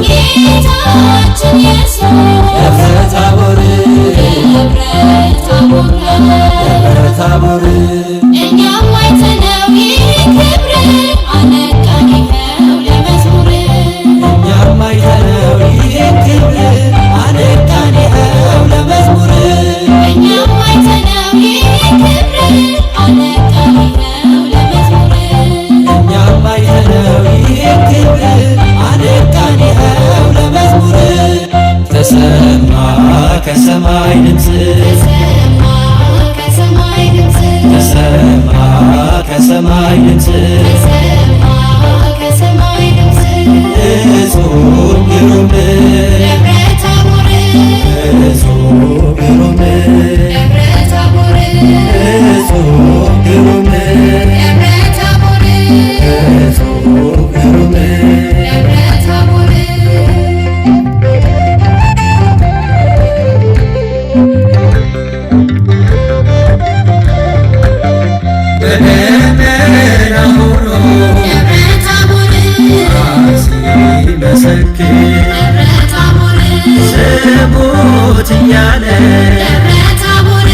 ጌታችን ኢየሱስ ደብረ ታቦር ደብረ ታቦር እኛም አይተነው ይህን ክብር አነቃን ይኸው ለመዝሙር እኛም አይተነው ይህን ክብር አነቃን ይኸው ለመዝሙር እኛም አይተነው ይህን ክብር አነቃን ይኸው ለመዝሙር እኛም አይተነው ይህን ክብር አነቃን ይኸው ለመዝሙር ተሰማ ከሰማይ ድምፅ ተሰማ ከሰማይ ድምፅ ተሰማ ከሰማይ ድምፅ ተሰማ ከሰማይ ድምፅ እጹብ ግሩም ደብረ ታቦር እጹብ ግሩም ደብረ ታቦር እጹብ ግሩም ደብረ ታቦር እጹብ ግሩም ደብረ ታቦር በደመና ሆኖ ደብረ ታቦር ሲመሰክር ደብረ ታቦር ስሙት እያለ ደብረ ታቦር